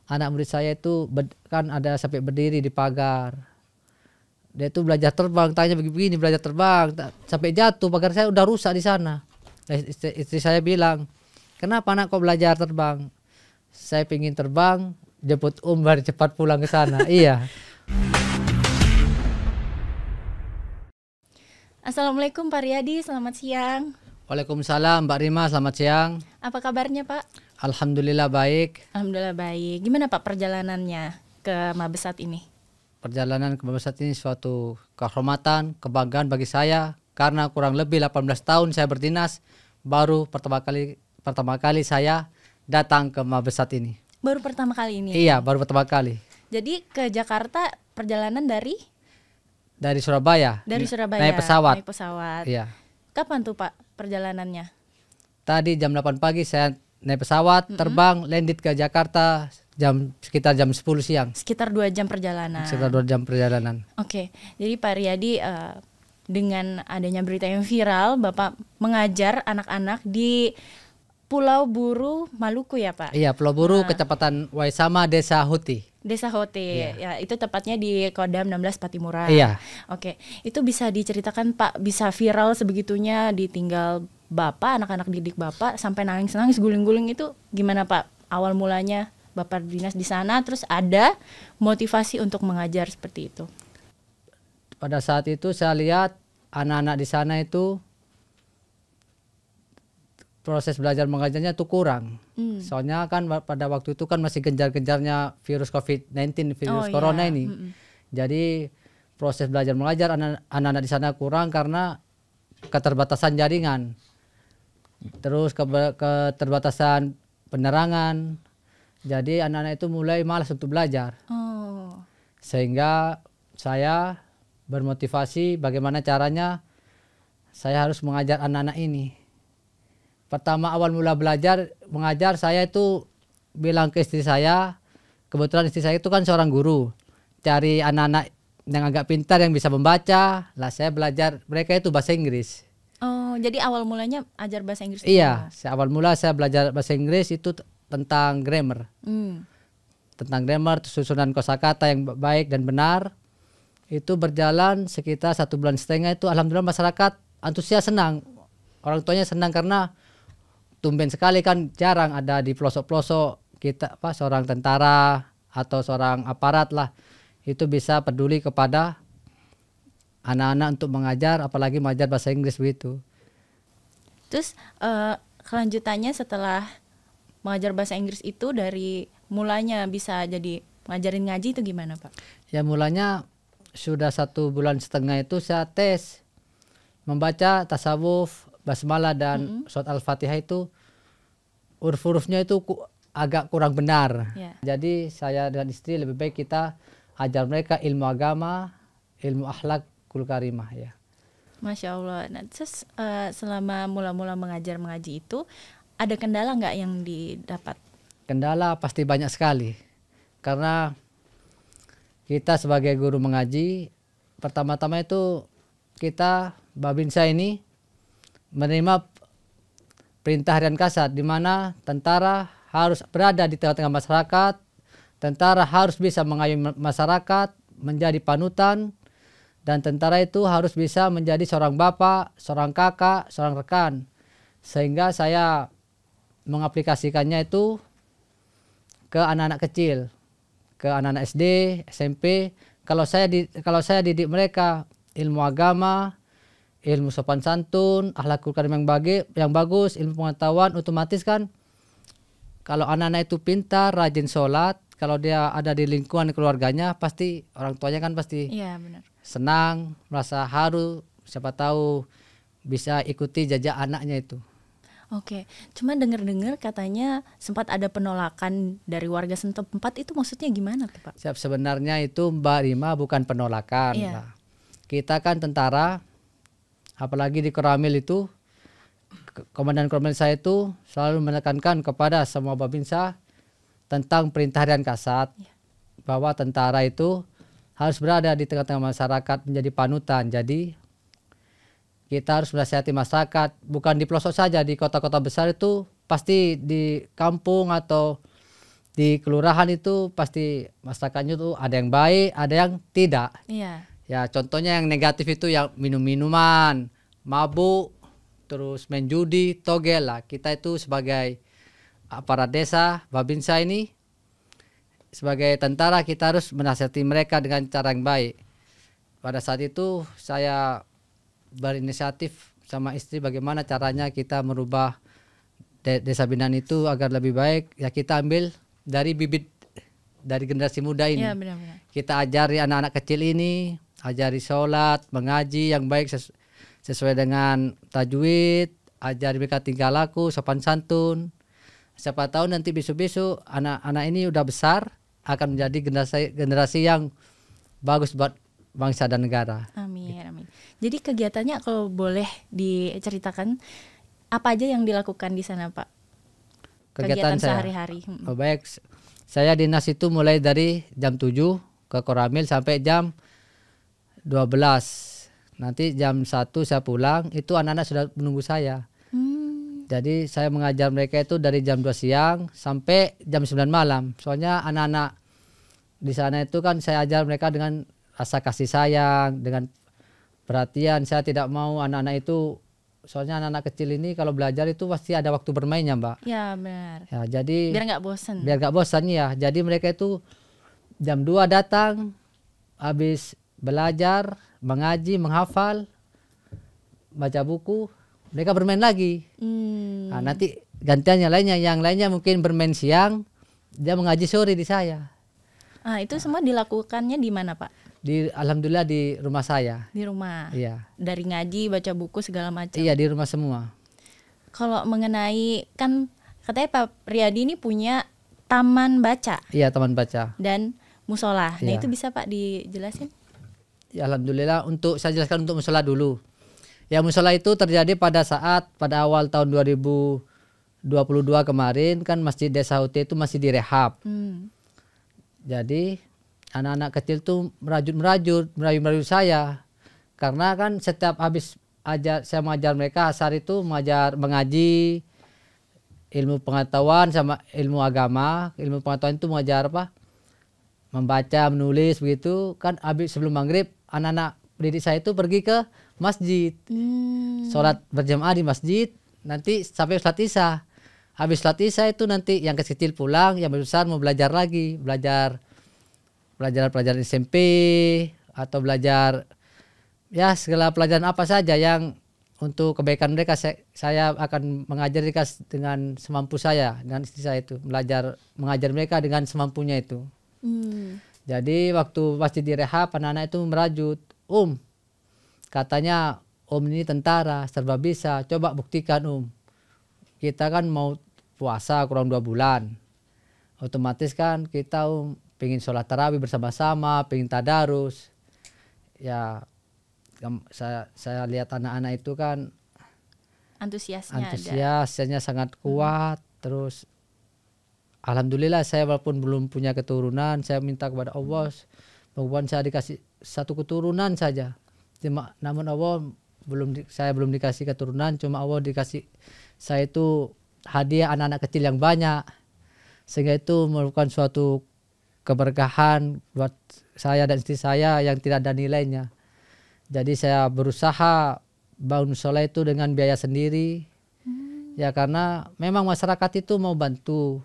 anak murid saya itu kan ada sampai berdiri di pagar. Dia itu belajar terbang, tanya begini belajar terbang, sampai jatuh pagar saya udah rusak di sana. Istri saya bilang, kenapa anak kok belajar terbang? Saya pengen terbang, jemput biar cepat pulang ke sana. Iya. Assalamualaikum Pak Riyadi, selamat siang. Waalaikumsalam Mbak Rima, selamat siang. Apa kabarnya Pak? Alhamdulillah baik. Alhamdulillah baik. Gimana Pak perjalanannya ke Mabesat ini? Perjalanan ke Mabesat ini suatu kehormatan, kebanggaan bagi saya karena kurang lebih 18 tahun saya berdinas, baru pertama kali saya datang ke Mabesat ini. Baru pertama kali ini? Iya, baru pertama kali. Jadi ke Jakarta perjalanan dari Surabaya. Dari Surabaya. Naik pesawat. Naik pesawat. Iya. Kapan tuh Pak perjalanannya? Tadi jam 8 pagi saya naik pesawat, terbang, landed ke Jakarta sekitar jam 10 siang. Sekitar 2 jam perjalanan. Sekitar 2 jam perjalanan. Oke, jadi Pak Riyadi dengan adanya berita yang viral, Bapak mengajar anak-anak di Pulau Buru, Maluku ya Pak? Iya, Pulau Buru, Kecamatan Waisama, Desa Huti. Desa Hote, ya itu tepatnya di Kodam 16 Patimura. Iya. Oke, itu bisa diceritakan Pak, bisa viral sebegitunya ditinggal Bapak, anak-anak didik Bapak sampai nangis-nangis guling-guling itu gimana Pak? Awal mulanya Bapak dinas di sana, terus ada motivasi untuk mengajar seperti itu. Pada saat itu saya lihat anak-anak di sana itu proses belajar mengajarnya itu kurang. Soalnya kan pada waktu itu kan masih gencar-gencarnya virus COVID-19, virus corona ini. Jadi proses belajar mengajar anak-anak di sana kurang karena keterbatasan jaringan. Terus keterbatasan penerangan. Jadi anak-anak itu mulai malas untuk belajar. Sehingga saya bermotivasi bagaimana caranya saya harus mengajar anak-anak ini. Pertama awal mula mengajar saya itu bilang ke istri saya, kebetulan istri saya itu kan seorang guru, cari anak-anak yang agak pintar yang bisa membaca, lah saya belajar mereka itu bahasa Inggris. Oh, jadi awal mulanya ajar bahasa Inggris? Iya, awal mula saya belajar bahasa Inggris itu tentang grammar. Tentang grammar, susunan kosakata yang baik dan benar. Itu berjalan sekitar 1,5 bulan itu alhamdulillah masyarakat antusias, senang. Orang tuanya senang karena tumben sekali kan jarang ada di pelosok-pelosok kita seorang tentara atau seorang aparat lah itu bisa peduli kepada anak-anak untuk mengajar, apalagi mengajar bahasa Inggris begitu. Terus kelanjutannya setelah mengajar bahasa Inggris itu dari mulanya bisa jadi ngajarin ngaji itu gimana Pak? Ya mulanya sudah 1,5 bulan itu saya tes membaca tasawuf, basmalah dan surat Al-Fatihah itu huruf-hurufnya itu agak kurang benar. Jadi saya dan istri lebih baik kita ajar mereka ilmu agama, ilmu akhlakul karimah ya. Masya Allah. Nah, terus selama mula-mula mengaji itu ada kendala nggak yang didapat? Kendala pasti banyak sekali. Karena kita sebagai guru mengaji, pertama-tama itu kita Babinsa ini menerima perintah harian kasat di mana tentara harus berada di tengah-tengah masyarakat, tentara harus bisa mengayomi masyarakat, menjadi panutan, dan tentara itu harus bisa menjadi seorang bapak, seorang kakak, seorang rekan. Sehingga saya mengaplikasikannya itu ke anak-anak kecil, ke anak-anak SD, SMP. Kalau saya didik mereka ilmu agama, ilmu sopan santun, akhlakul karim yang bagus, ilmu pengetahuan, otomatis kan kalau anak-anak itu pintar, rajin sholat, kalau dia ada di lingkungan keluarganya pasti orang tuanya kan pasti benar. Senang, merasa haru, siapa tahu bisa ikuti jejak anaknya itu. Oke, cuma dengar-dengar katanya sempat ada penolakan dari warga setempat, itu maksudnya gimana tuh Pak? Sebenarnya itu Mbak Rima bukan penolakan. Nah, kita kan tentara, apalagi di Koramil itu, komandan Koramil saya itu selalu menekankan kepada semua Babinsa tentang perintah harian kasat, bahwa tentara itu harus berada di tengah-tengah masyarakat menjadi panutan. Jadi kita harus menasihati masyarakat, bukan di pelosok saja, di kota-kota besar itu pasti di kampung atau di kelurahan itu pasti masyarakatnya tuh ada yang baik, ada yang tidak. Iya. Ya contohnya yang negatif itu yang minum-minuman, mabuk, terus main judi, togel lah. Kita itu sebagai aparat desa, Babinsa ini sebagai tentara kita harus menasihati mereka dengan cara yang baik. Pada saat itu saya berinisiatif sama istri bagaimana caranya kita merubah desa binaan itu agar lebih baik. Ya kita ambil dari bibit dari generasi muda ini. Iya, benar-benar. Kita ajari anak-anak kecil ini, ajari sholat, mengaji yang baik sesuai dengan tajwid, ajari mereka tingkah laku, sopan santun. Siapa tahu nanti besok-besok anak-anak ini udah besar akan menjadi generasi yang bagus buat bangsa dan negara. Amin, amin. Jadi kegiatannya kalau boleh diceritakan apa aja yang dilakukan di sana, Pak? Kegiatan saya sehari-hari. Oh, baik, saya dinas itu mulai dari jam 7 ke Koramil sampai jam 12. Nanti jam 1 saya pulang, itu anak-anak sudah menunggu saya. Jadi saya mengajar mereka itu dari jam 2 siang sampai jam 9 malam. Soalnya anak-anak di sana itu kan saya ajar mereka dengan rasa kasih sayang, dengan perhatian. Saya tidak mau anak-anak itu, soalnya anak-anak kecil ini kalau belajar itu pasti ada waktu bermainnya, Mbak. Ya, benar. Ya, jadi Biar nggak bosan. biar nggak bosan ya. Jadi mereka itu jam 2 datang, habis belajar, mengaji, menghafal, baca buku, mereka bermain lagi. Nah, nanti gantiannya yang lainnya mungkin bermain siang, dia mengaji sore di saya. Itu semua dilakukannya di mana, Pak? Alhamdulillah di rumah saya. Di rumah. Iya. Dari ngaji, baca buku segala macam. Iya, di rumah semua. Kalau mengenai, kan katanya Pak Riyadi ini punya taman baca Iya, taman baca. dan musola. Nah, Iya. itu bisa Pak dijelasin? Ya, alhamdulillah, saya jelaskan untuk musola dulu. Ya, musola itu terjadi pada awal tahun 2022 kemarin kan Masjid Desa Huti itu masih direhab. Jadi anak-anak kecil tuh merayu saya, karena kan setiap habis saya mengajar mereka asar itu mengaji ilmu pengetahuan sama ilmu agama. Ilmu pengetahuan itu mengajar apa? Membaca, menulis begitu. Kan habis sebelum maghrib anak-anak pendidik saya itu pergi ke masjid, sholat berjamaah di masjid, nanti sampai sholat isya. Habis sholat isya itu nanti yang kecil pulang, yang besar mau belajar lagi, belajar pelajaran SMP atau belajar ya segala pelajaran apa saja yang untuk kebaikan mereka. Saya akan mengajar mereka dengan semampu saya, dengan istri saya itu mengajar mereka dengan semampunya itu. Jadi waktu masih direhab anak-anak itu merajut, katanya Om ini tentara serba bisa, coba buktikan Om. Kita kan mau puasa kurang 2 bulan, otomatis kan kita pengen sholat tarawih bersama-sama, pengen tadarus. Ya saya lihat anak-anak itu kan antusiasnya sangat kuat. Terus alhamdulillah saya walaupun belum punya keturunan, saya minta kepada Allah mudah-mudahan saya dikasih satu keturunan saja. Namun Allah saya belum dikasih keturunan, cuma Allah dikasih saya itu hadiah anak-anak kecil yang banyak, sehingga itu merupakan suatu keberkahan buat saya dan istri saya yang tidak ada nilainya. Jadi saya berusaha bangun sholat itu dengan biaya sendiri, ya karena memang masyarakat itu mau bantu.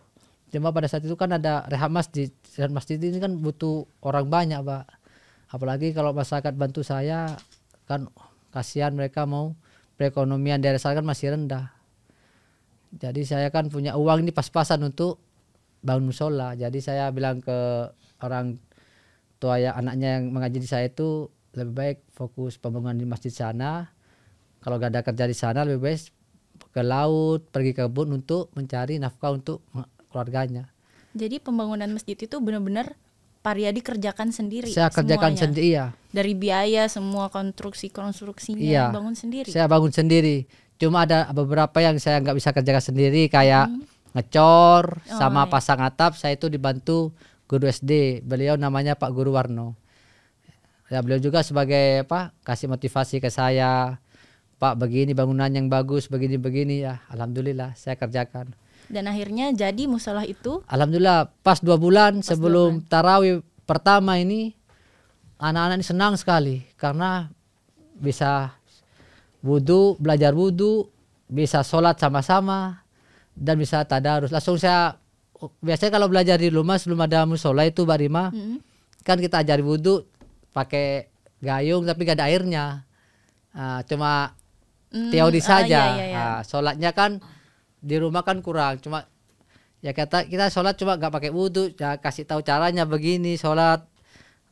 Cuma pada saat itu kan ada rehab masjid, dan masjid ini kan butuh orang banyak, Pak. Apalagi kalau masyarakat bantu saya, kan kasihan mereka mau perekonomian daerah saya kan masih rendah. Jadi saya kan punya uang ini pas-pasan untuk bangun musola. Jadi saya bilang ke orang tua ya anaknya yang mengaji di saya itu lebih baik fokus pembangunan di masjid sana. Kalau gak ada kerja di sana lebih baik ke laut, pergi ke kebun untuk mencari nafkah untuk keluarganya. Jadi pembangunan masjid itu benar-benar Pak Riyadi kerjakan sendiri. Saya kerjakan sendiri, iya. Dari biaya semua konstruksinya iya, bangun sendiri. Saya bangun sendiri. Cuma ada beberapa yang saya nggak bisa kerjakan sendiri kayak ngecor sama pasang atap. Saya itu dibantu guru SD. Beliau namanya Pak Guru Warno. Ya beliau juga sebagai kasih motivasi ke saya. Pak begini bangunan yang bagus begini ya. Alhamdulillah saya kerjakan. Dan akhirnya jadi musola itu. Alhamdulillah pas 2 bulan sebelum tarawih pertama ini anak-anak ini senang sekali karena bisa wudhu, belajar wudhu, bisa sholat sama-sama dan bisa tadarus. Langsung saya biasanya kalau belajar di rumah sebelum ada musola itu Mbak Rima, kan kita ajari wudhu pakai gayung tapi gak ada airnya, cuma teori saja. Sholatnya kan di rumah kan kurang, cuma ya kita sholat cuma gak pakai wudhu, ya kasih tahu caranya begini sholat,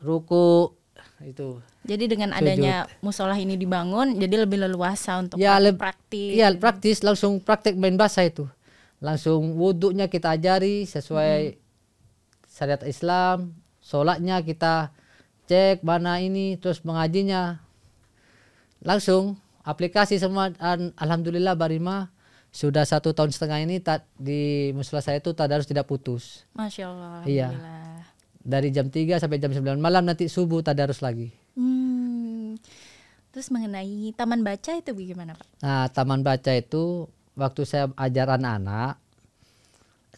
ruku itu. Jadi dengan adanya musola ini dibangun, jadi lebih leluasa untuk praktis. Iya praktis, langsung praktek main basah itu. Langsung wudhunya kita ajari sesuai syariat Islam, sholatnya kita cek mana ini, terus mengajinya. Langsung aplikasi semua. Alhamdulillah Barima sudah 1,5 tahun ini di musola saya itu tadarus tidak putus. Masya Allah. Iya. Dari jam 3 sampai jam 9 malam, nanti subuh tadarus lagi. Terus mengenai taman baca itu bagaimana Pak? Nah, taman baca itu waktu saya ajar anak-anak,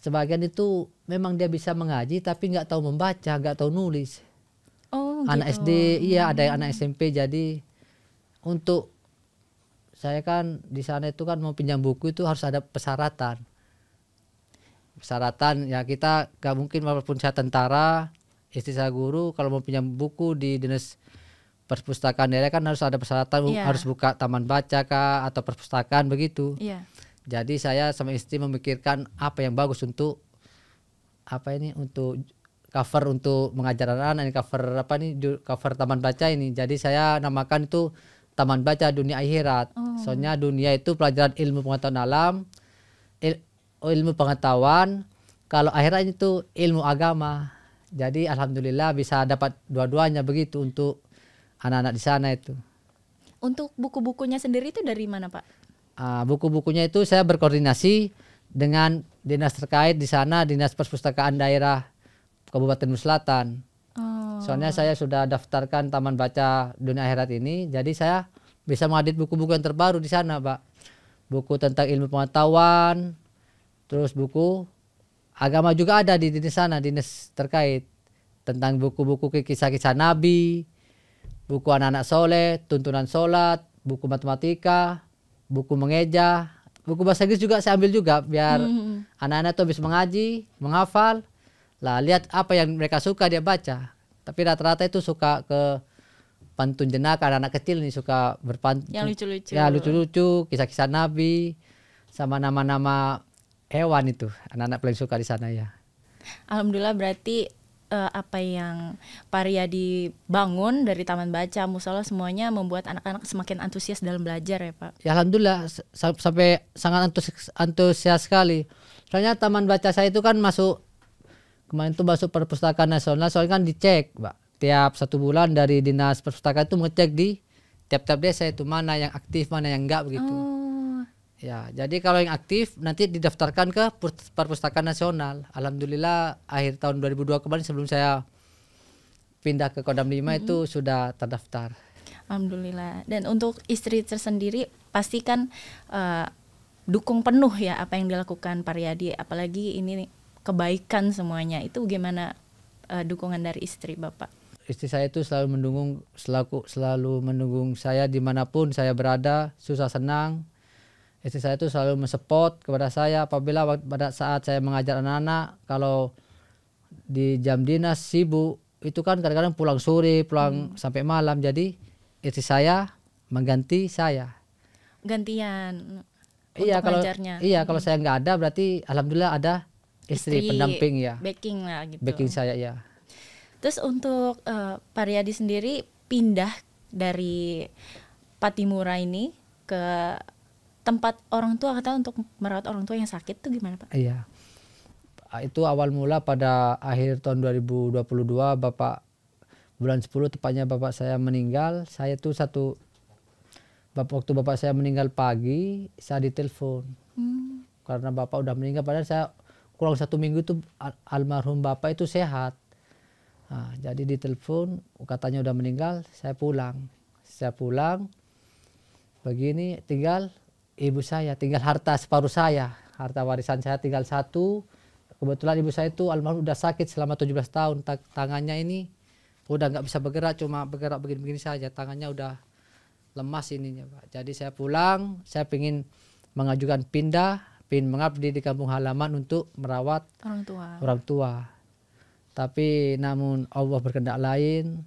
sebagian itu memang dia bisa mengaji tapi nggak tahu membaca, nggak tahu nulis. Oh, anak gitu. SD, iya ada yang anak SMP. Jadi untuk saya kan di sana itu kan mau pinjam buku itu harus ada persyaratan. Persyaratan ya, kita nggak mungkin walaupun saya tentara, istri saya guru, kalau mau pinjam buku di dinas perpustakaan daerah kan harus ada persyaratan, harus buka taman baca kah atau perpustakaan begitu. Jadi saya sama istri memikirkan apa yang bagus untuk untuk cover untuk mengajar anak-anak ini, cover taman baca ini. Jadi saya namakan itu Taman Baca Dunia Akhirat. Soalnya dunia itu pelajaran ilmu pengetahuan alam, ilmu pengetahuan. Kalau akhirat itu ilmu agama. Jadi alhamdulillah bisa dapat dua-duanya begitu untuk anak-anak di sana itu. Untuk buku-bukunya sendiri itu dari mana Pak? Buku-bukunya itu saya berkoordinasi dengan dinas terkait di sana, Dinas Perpustakaan Daerah Kabupaten Selatan. Soalnya saya sudah daftarkan Taman Baca Dunia Akhirat ini, jadi saya bisa mengedit buku-buku yang terbaru di sana, Pak. Buku tentang ilmu pengetahuan, terus buku agama juga ada di sana, dinas terkait tentang buku-buku kisah-kisah Nabi, buku anak-anak soleh, tuntunan sholat, buku matematika, buku mengeja, buku bahasa Inggris juga saya ambil juga biar anak-anak tuh bisa mengaji, menghafal. Lah lihat apa yang mereka suka dia baca. Tapi rata-rata itu suka ke pantun jenaka, anak-anak kecil nih suka berpantun. Yang lucu-lucu. Ya lucu-lucu, kisah-kisah Nabi sama nama-nama hewan itu. Anak-anak paling suka di sana ya. Alhamdulillah berarti apa yang Pak Riyadi bangun dari taman baca, musola semuanya membuat anak-anak semakin antusias dalam belajar ya Pak. Ya alhamdulillah sampai sangat antusias sekali. Soalnya taman baca saya itu kan kemarin itu masuk perpustakaan nasional, soalnya kan dicek Mbak. Tiap 1 bulan dari dinas perpustakaan itu ngecek di tiap-tiap desa itu mana yang aktif, mana yang enggak begitu. Ya, jadi kalau yang aktif nanti didaftarkan ke perpustakaan nasional. Alhamdulillah akhir tahun 2002 kemarin sebelum saya pindah ke Kodam 5 itu sudah terdaftar. Alhamdulillah. Dan untuk istri tersendiri pasti kan dukung penuh ya apa yang dilakukan Pak Riyadi, apalagi ini kebaikan semuanya. Itu gimana dukungan dari istri Bapak? Istri saya itu selalu mendukung saya dimanapun saya berada, susah senang. Istri saya itu selalu mensupport kepada saya apabila pada saat saya mengajar anak-anak, kalau di jam dinas sibuk itu kan kadang-kadang pulang sore, pulang sampai malam, jadi istri saya mengganti saya. Gantian. Iya kalau saya nggak ada berarti alhamdulillah ada istri pendamping ya. Backing lah gitu. Backing saya ya. Terus untuk Pak Riyadi sendiri pindah dari Patimura ini ke tempat orang tua, kata untuk merawat orang tua yang sakit tuh gimana Pak? Iya. Itu awal mula pada akhir tahun 2022 bulan 10 tepatnya bapak saya meninggal. Saya tuh waktu bapak saya meninggal pagi saya ditelepon. Karena bapak udah meninggal, padahal saya kurang 1 minggu itu almarhum bapak itu sehat. Nah, jadi ditelepon katanya udah meninggal, saya pulang. Begini tinggal ibu saya, tinggal harta separuh saya. harta warisan saya tinggal satu. Kebetulan ibu saya itu almarhum udah sakit selama 17 tahun. Tangannya ini udah nggak bisa bergerak, cuma bergerak begini-begini saja. Tangannya udah lemas ininya Pak. Jadi saya pulang, saya ingin mengajukan ingin mengabdi di kampung halaman untuk merawat orang tua. Tapi namun Allah berkehendak lain.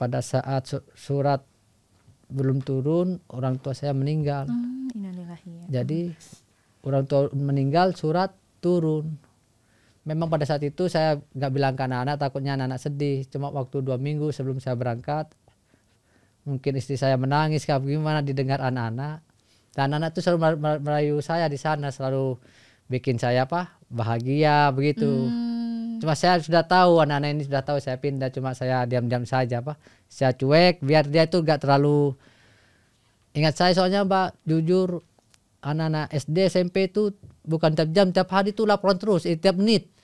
Pada saat surat belum turun, orang tua saya meninggal. Jadi orang tua meninggal, surat turun. Memang pada saat itu saya nggak bilang ke anak-anak, takutnya anak-anak sedih. Cuma waktu 2 minggu sebelum saya berangkat, mungkin istri saya menangis, gimana didengar anak-anak. Dan anak-anak itu selalu merayu saya di sana, selalu bikin saya bahagia begitu. Cuma saya sudah tahu, anak-anak ini sudah tahu saya pindah, cuma saya diam-diam saja saya cuek biar dia itu nggak terlalu ingat saya. Soalnya jujur anak-anak SD SMP itu bukan tiap jam, tiap hari itu laporan terus, tiap menit.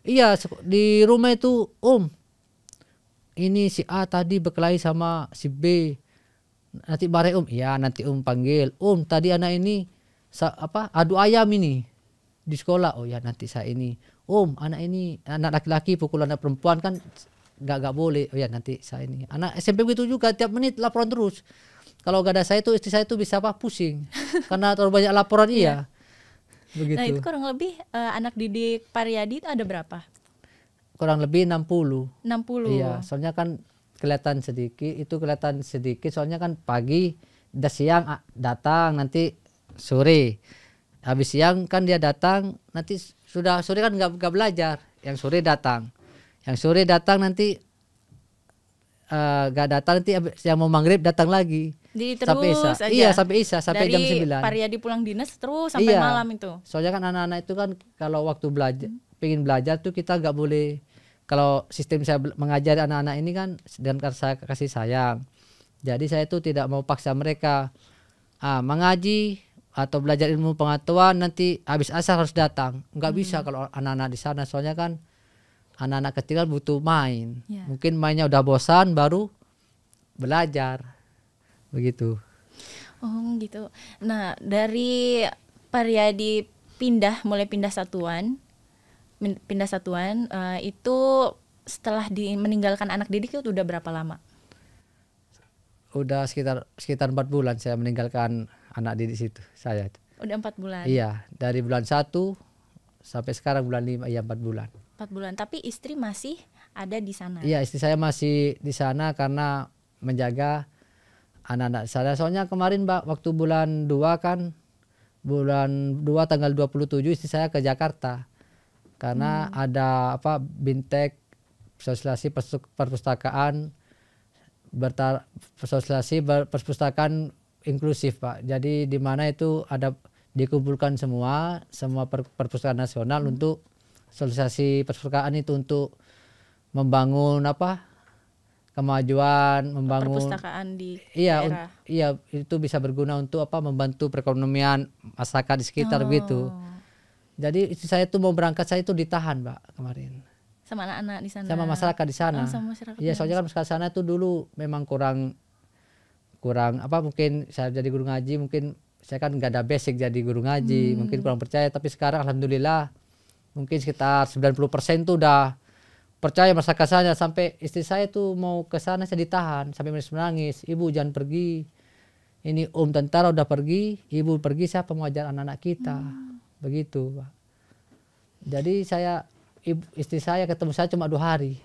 Iya, di rumah itu ini si A tadi berkelahi sama si B, nanti bare iya nanti panggil tadi anak ini adu ayam ini di sekolah, oh ya nanti saya ini anak ini anak laki-laki pukul anak perempuan kan nggak boleh, oh ya nanti saya ini. Anak SMP begitu juga, tiap menit laporan terus. Kalau gak ada saya itu istri saya itu bisa pusing karena terlalu banyak laporan. Iya. Begitu. Nah itu kurang lebih anak didik Pariyadi itu ada berapa? Kurang lebih 60. Iya, 60. soalnya kan kelihatan sedikit soalnya kan pagi, siang datang, nanti sore. Habis siang kan dia datang, nanti sudah sore kan nggak belajar. Yang sore datang nanti nggak datang, nanti yang mau maghrib datang lagi. Jadi sampai terus Isya. aja. Iya, sampai Isya, sampai jam 9. Dari Pariyadi pulang dinas terus sampai malam itu. Soalnya kan anak-anak itu kan kalau waktu pengen belajar tuh kita nggak boleh. Kalau sistem saya mengajari anak-anak ini kan dan saya kasih sayang. Jadi saya itu tidak mau paksa mereka mengaji atau belajar ilmu pengetahuan nanti habis asar harus datang. Nggak bisa kalau anak-anak di sana, soalnya kan anak-anak kecil kan butuh main. Mungkin mainnya udah bosan baru belajar. Begitu. Oh gitu. Nah dari Pariyadi mulai pindah satuan itu setelah meninggalkan anak didik itu udah berapa lama? Udah sekitar 4 bulan saya meninggalkan anak didik situ saya. Udah 4 bulan. Iya, dari bulan 1 sampai sekarang bulan 5, iya 4 bulan. 4 bulan, tapi istri masih ada di sana. Iya, istri saya masih di sana karena menjaga anak-anak saya. Soalnya kemarin waktu bulan 2 kan, bulan 2 tanggal 27 istri saya ke Jakarta. Karena ada Bintek Sosialisasi Perpustakaan Sosialisasi Perpustakaan Inklusif Pak. Jadi di mana itu ada dikumpulkan semua perpustakaan nasional untuk sosialisasi perpustakaan itu untuk membangun kemajuan, membangun perpustakaan di daerah. Iya, itu bisa berguna untuk membantu perekonomian masyarakat di sekitar gitu. Jadi istri saya itu mau berangkat, saya itu ditahan Mbak kemarin. Sama anak-anak di sana. Sama masyarakat di sana. Iya, soalnya kan masyarakat sana itu dulu memang kurang mungkin saya jadi guru ngaji, mungkin saya kan nggak ada basic jadi guru ngaji, mungkin kurang percaya, tapi sekarang alhamdulillah mungkin sekitar 90% tuh udah percaya masyarakat sana. Sampai istri saya tuh mau ke sana saya ditahan sampai menangis, ibu jangan pergi, ini tentara udah pergi, ibu pergi, siapa mau ajar anak-anak kita. Begitu Pak. Jadi istri saya ketemu saya cuma 2 hari,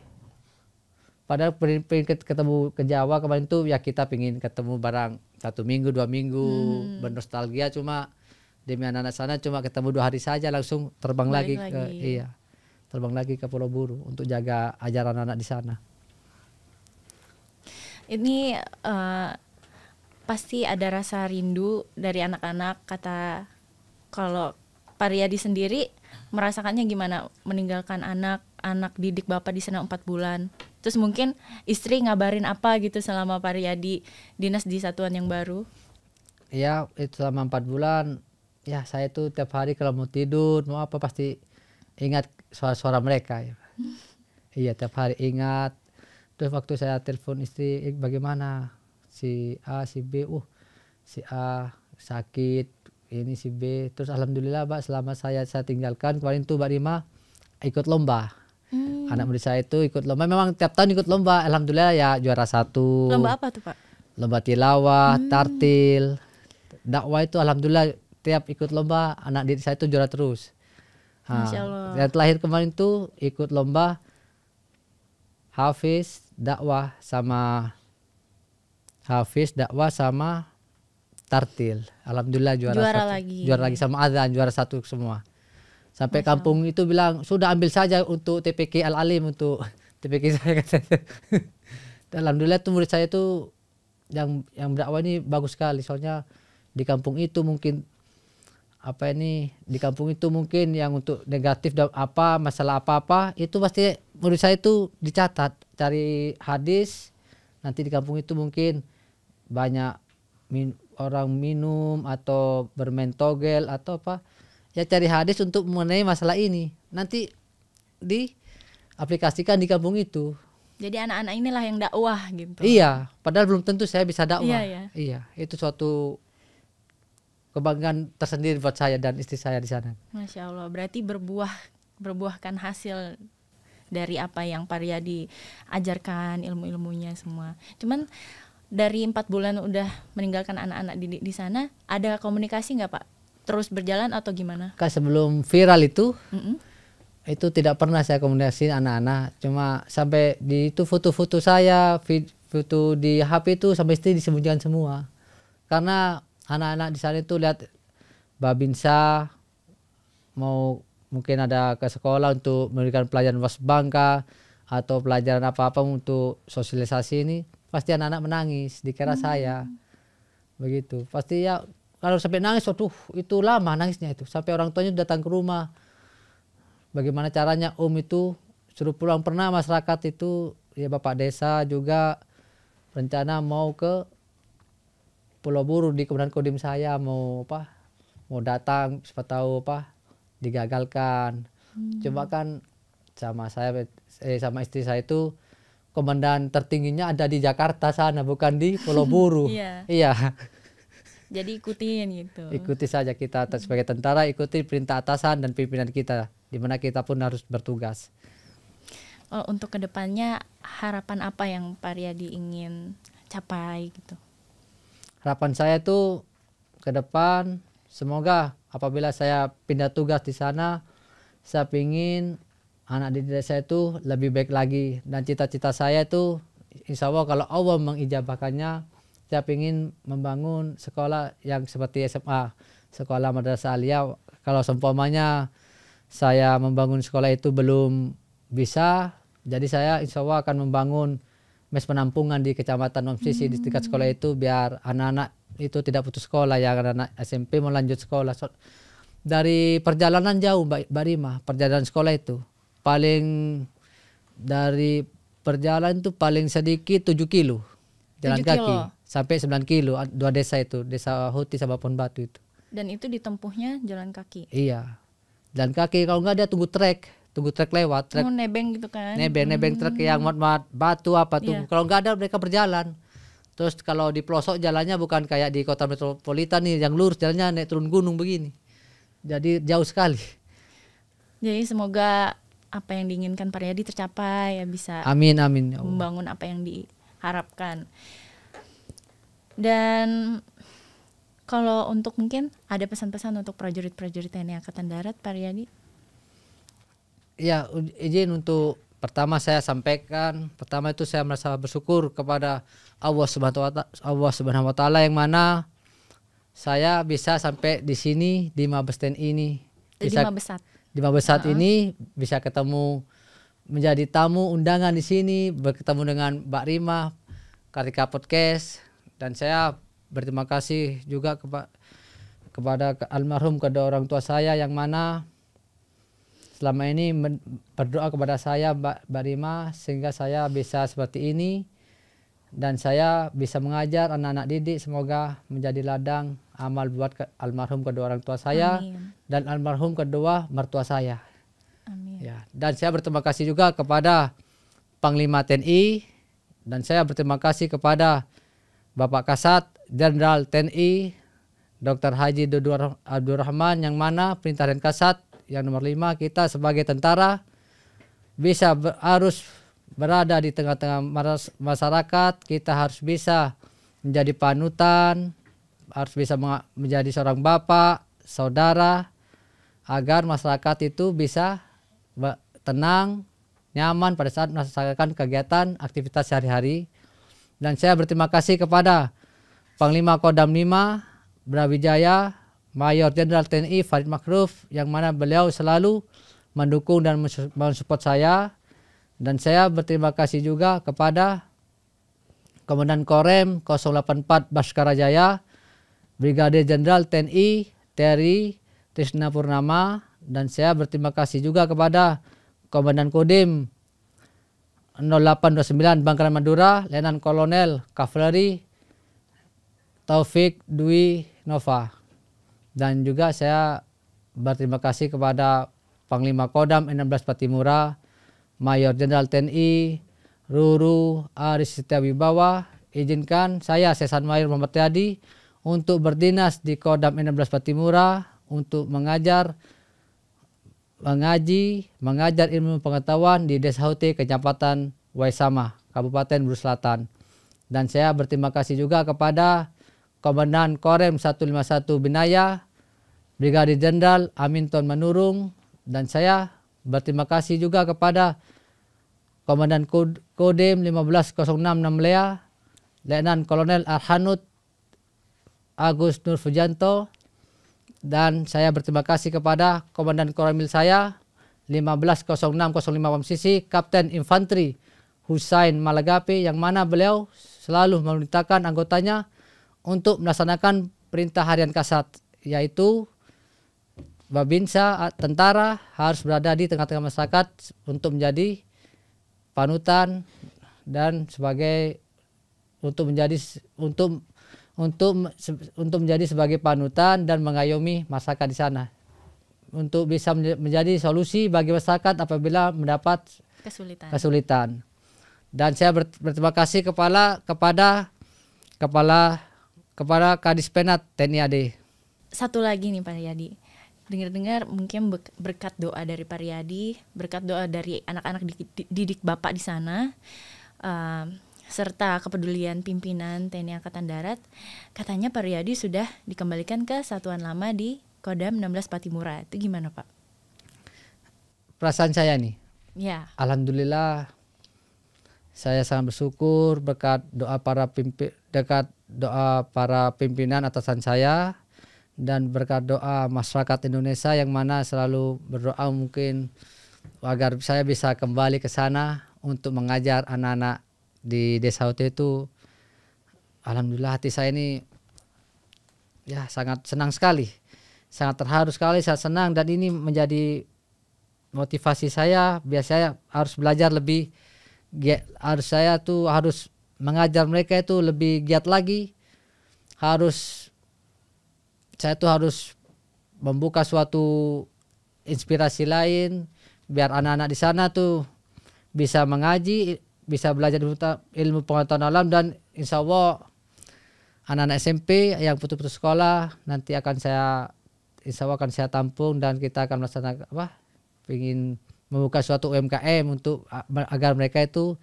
padahal pengen ketemu ke Jawa kemarin tuh ya kita pengen ketemu barang 1 minggu 2 minggu bernostalgia, cuma demi anak-anak sana cuma ketemu 2 hari saja langsung terbang lagi ke Pulau Buru untuk jaga ajaran anak di sana. Ini pasti ada rasa rindu dari anak-anak. Kalau Pariyadi sendiri merasakannya gimana meninggalkan anak didik Bapak di sana 4 bulan? Terus mungkin istri ngabarin apa gitu selama Pariyadi dinas di satuan yang baru? Iya, itu selama 4 bulan ya saya tuh tiap hari kalau mau tidur mau apa pasti ingat suara-suara mereka ya. Iya, tiap hari ingat. Terus waktu saya telepon istri, bagaimana si A si B, si A sakit ini si B. Terus alhamdulillah Mbak, selama saya tinggalkan kemarin tuh Mbak Rima ikut lomba. Anak murid saya itu ikut lomba, memang tiap tahun ikut lomba, alhamdulillah ya juara 1. Lomba apa tuh Pak? Lomba tilawah, tartil, dakwah itu alhamdulillah tiap ikut lomba anak didik saya itu juara terus. Masya Allah. Yang terakhir kemarin tuh ikut lomba hafiz dakwah sama tartil. Alhamdulillah juara lagi sama azan, juara 1 semua. Sampai kampung itu bilang sudah ambil saja untuk TPK Al-Alim, untuk TPK saya katanya. Alhamdulillah tuh murid saya tuh yang berdakwah ini bagus sekali, soalnya di kampung itu mungkin di kampung itu mungkin yang untuk negatif dan masalah apa itu pasti murid saya itu dicatat, cari hadis. Nanti di kampung itu mungkin banyak orang minum atau bermain togel atau ya cari hadis untuk mengenai masalah ini, nanti diaplikasikan di kampung itu. Jadi anak-anak inilah yang dakwah gitu. Iya, padahal belum tentu saya bisa dakwah. Iya. Itu suatu kebanggaan tersendiri buat saya dan istri saya di sana. Masya Allah, berarti berbuahkan hasil dari apa yang Pak Riyadi ajarkan, ilmu-ilmunya semua. Cuman dari 4 bulan udah meninggalkan anak-anak didik di sana, ada komunikasi nggak Pak? Terus berjalan atau gimana? Sebelum viral itu tidak pernah saya komunikasi anak-anak, cuma sampai di itu foto-foto saya, foto di HP itu sampai istri disembunyikan semua. Karena anak-anak di sana itu lihat Babinsa mau mungkin ada ke sekolah untuk memberikan pelajaran wasbangka atau pelajaran apa-apa untuk sosialisasi ini, pasti anak-anak menangis dikira saya. Begitu. Pasti ya kalau sampai nangis, itu lama nangisnya itu. Sampai orang tuanya datang ke rumah. Bagaimana caranya itu suruh pulang. Pernah masyarakat itu, ya Bapak Desa juga rencana mau ke Pulau Buru di Kemudian Kodim saya. Mau datang, siapa tahu digagalkan. Coba kan sama istri saya itu, komandan tertingginya ada di Jakarta sana, bukan di Pulau Buru. Iya. Jadi ikutin gitu. Ikuti saja kita sebagai tentara, ikuti perintah atasan dan pimpinan kita, di mana kita pun harus bertugas. Untuk kedepannya harapan apa yang Pak Riyadi ingin capai gitu? Harapan saya tuh ke depan, semoga apabila saya pindah tugas di sana, saya ingin anak didik saya itu lebih baik lagi. Dan cita-cita saya itu insya Allah kalau Allah mengijabahkannya, saya ingin membangun sekolah yang seperti SMA, sekolah madrasah aliyah. Kalau seumpamanya saya membangun sekolah itu belum bisa, jadi saya insya Allah akan membangun mes penampungan di Kecamatan Nomsisi di dekat sekolah itu, biar anak-anak itu tidak putus sekolah, ya anak-anak SMP mau lanjut sekolah. Dari perjalanan jauh Mbak Rima, perjalanan sekolah itu paling dari perjalanan itu paling sedikit 7 kilo jalan kaki sampai 9 kilo, 2 desa itu, Desa Huti sama Pohon Batu itu. Dan itu ditempuhnya jalan kaki? Iya, jalan kaki. Kalau enggak dia tunggu trek lewat. Nebeng gitu kan? Nebeng truk yang muat batu tuh. Kalau enggak ada mereka berjalan. Terus kalau di pelosok jalannya bukan kayak di kota metropolitan nih, yang lurus jalannya naik turun gunung begini. Jadi jauh sekali. Jadi semoga apa yang diinginkan Pak Riyadi tercapai, ya bisa amin membangun apa yang diharapkan. Dan kalau untuk mungkin ada pesan-pesan untuk prajurit-prajurit TNI Angkatan Darat, Pak Riyadi? Ya, izin untuk pertama saya sampaikan, pertama itu saya merasa bersyukur kepada Allah Subhanahu wa taala yang mana saya bisa sampai di sini di Mabes TNI ini. Di Mabesat ini bisa ketemu, menjadi tamu undangan di sini, bertemu dengan Mbak Rima, Kartika Podcast, dan saya berterima kasih juga kepada almarhum kedua orang tua saya yang mana selama ini berdoa kepada saya Mbak Rima sehingga saya bisa seperti ini dan saya bisa mengajar anak-anak didik, semoga menjadi ladang amal buat almarhum kedua orang tua saya. Amin. Dan almarhum kedua mertua saya. Amin. Ya, dan saya berterima kasih juga kepada Panglima TNI dan saya berterima kasih kepada Bapak Kasat Jenderal TNI Dr. Haji Dudung Abdul Rahman, yang mana perintah Harian Kasat yang nomor 5, kita sebagai tentara harus berada di tengah-tengah masyarakat. Kita harus bisa menjadi panutan, harus bisa menjadi seorang bapak, saudara, agar masyarakat itu bisa tenang, nyaman pada saat melaksanakan kegiatan aktivitas sehari-hari. Dan saya berterima kasih kepada Panglima Kodam 5 Brawijaya Mayor Jenderal TNI Farid Makruf, yang mana beliau selalu mendukung dan mensupport saya. Dan saya berterima kasih juga kepada Komandan Korem 084 Baskara Jaya Brigadir Jenderal TNI Terry Trisna Purnama. Dan saya berterima kasih juga kepada Komandan Kodim 0829 Bangkalan Madura Letnan Kolonel Kavaleri Taufik Dwi Nova. Dan juga saya berterima kasih kepada Panglima Kodam 16 Patimura Mayor Jenderal TNI Ruru Aris Setiawibawa. Izinkan saya Sesan Mayor Muhammad Riyadi untuk berdinas di Kodam 16 Patimura untuk mengajar ilmu pengetahuan di Desa Huti, Kecamatan Waisama, Kabupaten Buru Selatan. Dan saya berterima kasih juga kepada Komandan Korem 151 Binaya Brigadir Jenderal Aminton Manurung. Dan saya berterima kasih juga kepada Komandan Kodim 1506 Namlea Letnan Kolonel Arhanut Agus Nur Fujanto. Dan saya berterima kasih kepada Komandan Koramil saya 150605 Wamsisi Kapten Infanteri Husain Malagapi, yang mana beliau selalu memerintahkan anggotanya untuk melaksanakan perintah Harian Kasat, yaitu Babinsa tentara harus berada di tengah-tengah masyarakat untuk menjadi panutan dan sebagai untuk menjadi sebagai panutan dan mengayomi masyarakat di sana untuk bisa menjadi solusi bagi masyarakat apabila mendapat kesulitan. Dan saya berterima kasih kepada Kadis Penat TNI AD. Satu lagi nih Pak Riyadi, dengar-dengar mungkin berkat doa dari Pak Riyadi, berkat doa dari anak-anak didik Bapak di sana, serta kepedulian pimpinan TNI Angkatan Darat, katanya Pak Riyadi sudah dikembalikan ke Satuan Lama di Kodam 16 Patimura. Itu gimana Pak? Perasaan saya nih, ya, alhamdulillah, saya sangat bersyukur berkat doa para pimpinan atasan saya dan berkat doa masyarakat Indonesia yang mana selalu berdoa mungkin agar saya bisa kembali ke sana untuk mengajar anak-anak di Desa Huti itu. Alhamdulillah, hati saya ini ya sangat senang sekali, sangat terharu sekali, sangat senang, dan ini menjadi motivasi saya. Biasanya harus belajar lebih, harus mengajar mereka itu lebih giat lagi. Saya harus membuka suatu inspirasi lain biar anak-anak di sana tuh bisa mengaji, bisa belajar ilmu pengetahuan alam, dan insya Allah anak-anak SMP yang putus sekolah nanti insya Allah akan saya tampung, dan kita akan melaksanakan ingin membuka suatu UMKM untuk agar mereka itu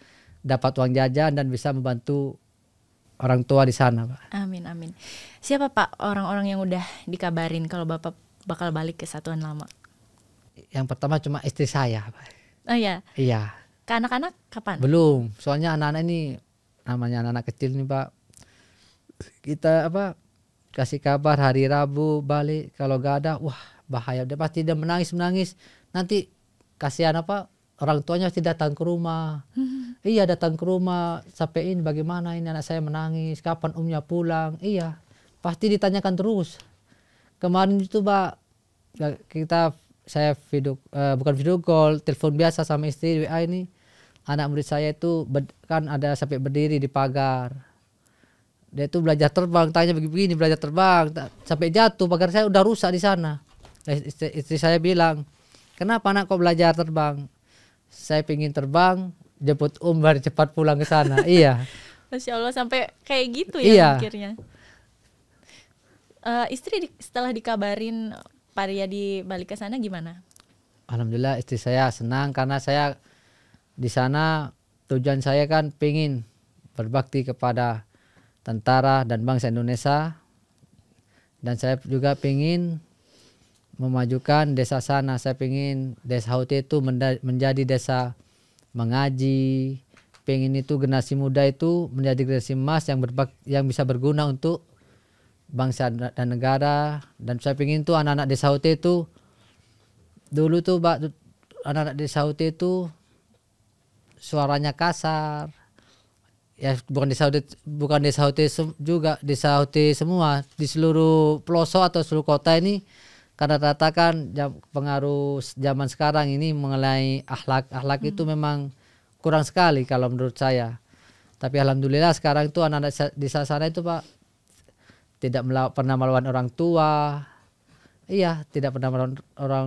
dapat uang jajan dan bisa membantu orang tua di sana, Pak. Amin, amin. Siapa Pak orang-orang yang udah dikabarin kalau Bapak bakal balik ke Satuan Lama? Yang pertama cuma istri saya, Pak. Oh ya? Iya. Ke anak-anak kapan? Belum, soalnya anak-anak ini namanya anak-anak kecil nih, Pak. Kita kasih kabar hari Rabu balik, kalau gak ada, wah bahaya. Dia pasti menangis. Nanti kasihan orang tuanya pasti datang ke rumah. Iya, datang ke rumah, sampai ini bagaimana ini anak saya menangis, kapan omnya pulang. Iya, pasti ditanyakan terus. Kemarin itu Pak, saya bukan video call, telepon biasa sama istri WA ini. Anak murid saya itu kan ada sampai berdiri di pagar. Dia itu belajar terbang, tanya begini belajar terbang, sampai jatuh, pagar saya udah rusak di sana. Istri saya bilang, kenapa anak kok belajar terbang? Saya pengen terbang, jemput biar cepat pulang ke sana. Iya. Masya Allah, sampai kayak gitu ya, mikirnya. Istri setelah dikabarin Pak Riyadi balik ke sana gimana? Alhamdulillah istri saya senang karena saya di sana tujuan saya kan pengen berbakti kepada tentara dan bangsa Indonesia, dan saya juga pengen memajukan desa sana. Saya pengen desa Haute itu menjadi desa mengaji, pengen itu generasi muda itu menjadi generasi emas yang bisa berguna untuk bangsa dan negara. Dan saya pengen tuh anak-anak desa Haute itu dulu tuh anak-anak desa Haute itu suaranya kasar. Ya bukan desa Haute juga, desa Haute semua di seluruh pelosok atau seluruh kota ini, karena ratakan pengaruh zaman sekarang ini mengenai akhlak itu memang kurang sekali kalau menurut saya. Tapi alhamdulillah sekarang itu anak-anak desa sana itu Pak tidak pernah melawan orang tua. Iya, tidak pernah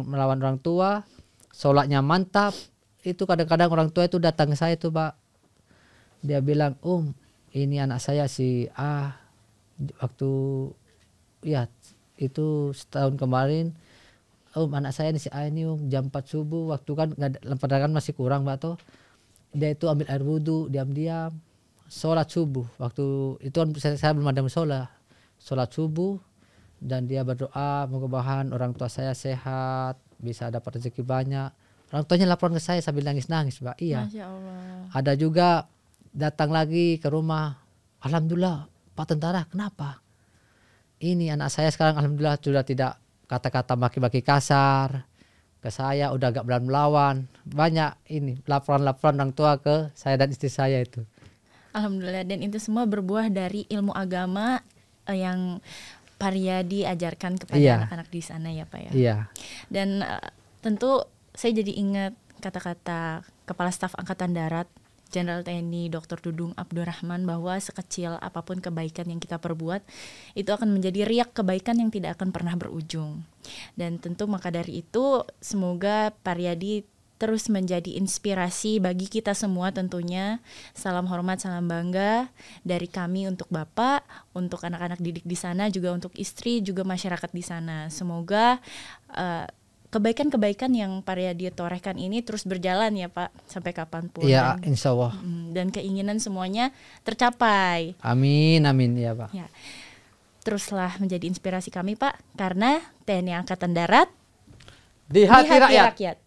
melawan orang tua. Sholatnya mantap. Itu kadang-kadang orang tua itu datang ke saya tuh Pak. Dia bilang, ini anak saya si A. Waktu ya itu setahun kemarin, anak saya ini si A ini jam 4 subuh. Waktu kan penerangan masih kurang Pak tuh. Dia itu ambil air wudhu diam-diam, sholat subuh. Waktu itu kan saya belum ada musola. Sholat subuh. Dan dia berdoa mudah-mudahan orang tua saya sehat, bisa dapat rezeki banyak. Orang tuanya laporan ke saya sambil nangis-nangis Pak. Iya. Masya Allah. Ada juga datang lagi ke rumah, alhamdulillah Pak Tentara, kenapa? Ini anak saya sekarang alhamdulillah sudah tidak kata-kata maki-maki kasar ke saya, udah gak berani melawan. Banyak ini laporan-laporan orang tua ke saya dan istri saya itu. Alhamdulillah, dan itu semua berbuah dari ilmu agama yang Pak Riyadi ajarkan kepada anak-anak di sana ya Pak ya. Iya. Dan tentu saya jadi ingat kata-kata Kepala Staf Angkatan Darat Jenderal TNI Dr. Dudung Abdurrahman, bahwa sekecil apapun kebaikan yang kita perbuat itu akan menjadi riak kebaikan yang tidak akan pernah berujung. Dan tentu maka dari itu semoga Pak Riyadi terus menjadi inspirasi bagi kita semua tentunya. Salam hormat, salam bangga dari kami untuk Bapak, untuk anak-anak didik di sana, juga untuk istri, juga masyarakat di sana. Semoga kebaikan-kebaikan yang Pak Riyadi torehkan ini terus berjalan ya Pak, sampai kapanpun. Iya, insya Allah. Dan keinginan semuanya tercapai. Amin, amin ya Pak. Ya. Teruslah menjadi inspirasi kami Pak, karena TNI Angkatan Darat Di hati rakyat.